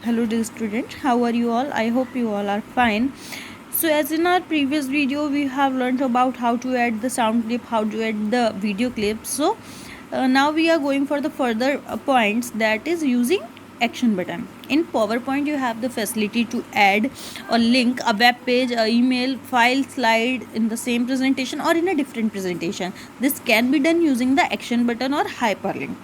Hello dear student, how are you all? I hope you all are fine. So as in our previous video we have learned about how to add the sound clip, how to add the video clip. So now we are going for the further points, that is using action button. In PowerPoint you have the facility to add or link a web page, a email, file, slide in the same presentation or in a different presentation. This can be done using the action button or hyperlink.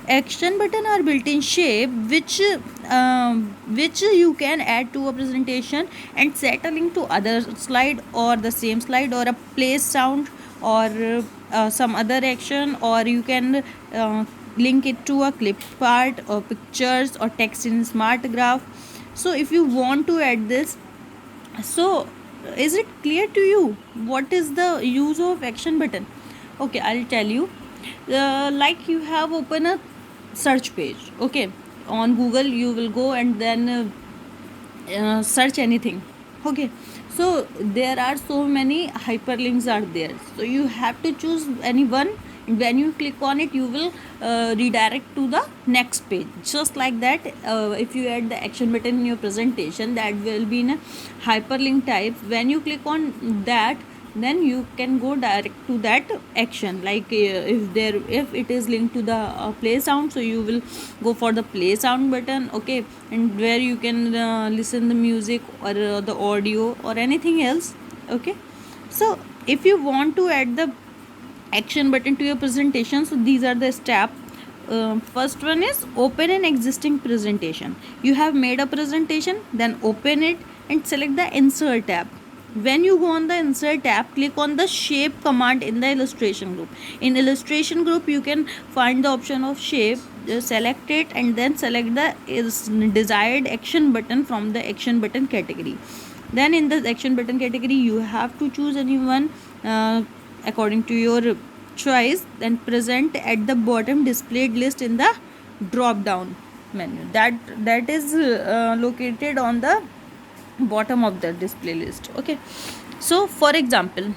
Action button are built-in shape which you can add to a presentation and set a link to other slide or the same slide or a place sound or some other action, or you can link it to a clip part or pictures or text in smart graph. So if you want to add this, so is it clear to you what is the use of action button? Okay, I'll tell you. Like you have open a search page, okay, on Google. You will go and then search anything, okay. So there are so many hyperlinks are there, so you have to choose any one, and when you click on it you will redirect to the next page. Just like that, if you add the action button in your presentation, that will be in a hyperlink type. When you click on that, then you can go direct to that action. Like if it is linked to the play sound, so you will go for the play sound button, okay, and where you can listen the music or the audio or anything else, okay. So if you want to add the action button to your presentation, so these are the steps. First one is open an existing presentation. You have made a presentation, then open it and select the insert tab. When you go on the insert tab, click on the shape command in the illustration group. In illustration group you can find the option of shape. Just select it and then select the desired action button from the action button category. Then in the action button category you have to choose any one according to your choice, then present at the bottom displayed list in the drop down menu. That is located on the bottom of the display list, okay. So for example,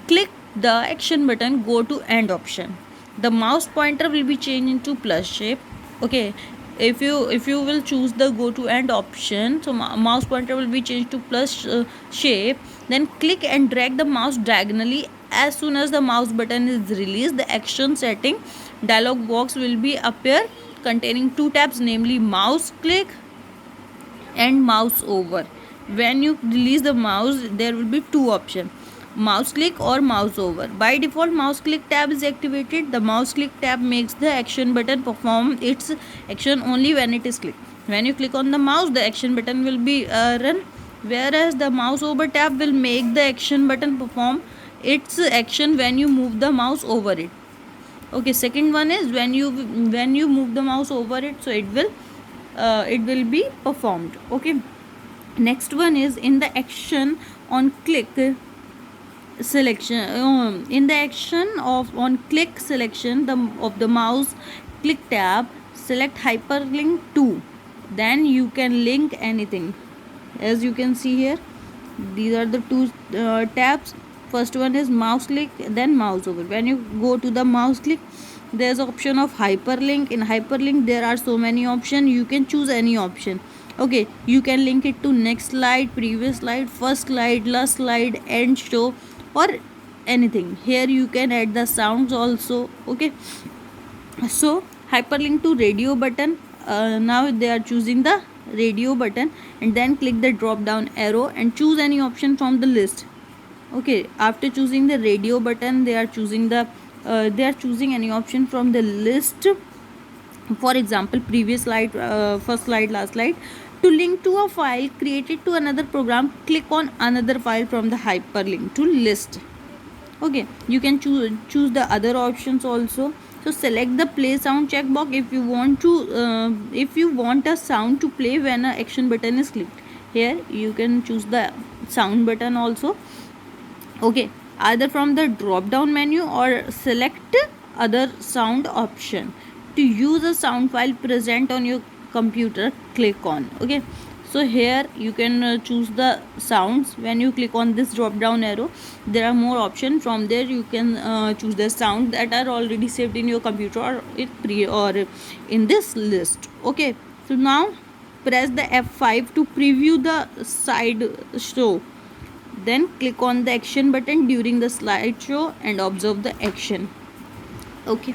click the action button, go to end option. The mouse pointer will be changed into plus shape, okay. If you will choose the go to end option, so mouse pointer will be changed to plus shape. Then click and drag the mouse diagonally. As soon as the mouse button is released, the action setting dialog box will be appear, containing two tabs, namely mouse click and mouse over. When you release the mouse, there will be two options, mouse click or mouse over. By default, mouse click tab is activated. The mouse click tab makes the action button perform its action only when it is clicked. When you click on the mouse, the action button will be run, whereas the mouse over tab will make the action button perform its action when you move the mouse over it, okay. Second one is when you move the mouse over it, so it will be performed, okay. Next one is in the action on click selection. In the action of on click selection of the mouse click tab, select hyperlink to. Then you can link anything. As you can see here, these are the two tabs. First one is mouse click, then mouse over. When you go to the mouse click, there's option of hyperlink. In hyperlink there are so many options, you can choose any option, okay. You can link it to next slide, previous slide, first slide, last slide, end show, or anything. Here you can add the sounds also, okay. So hyperlink to radio button. Now they are choosing the radio button, and then click the drop down arrow and choose any option from the list, okay. After choosing the radio button, they are choosing any option from the list. For example, previous slide, first slide, last slide. To link to a file created to another program, click on another file from the hyperlink to list, okay. You can choose the other options also. So select the play sound checkbox if you want a sound to play when a action button is clicked. Here you can choose the sound button also, okay, either from the drop down menu or select other sound option. To use a sound file present on your computer, click on, okay. So here you can choose the sounds. When you click on this drop down arrow, there are more options. From there you can choose the sound that are already saved in your computer or in this list, okay. So now press the F5 to preview the side show. Then click on the action button during the slideshow and observe the action. Okay.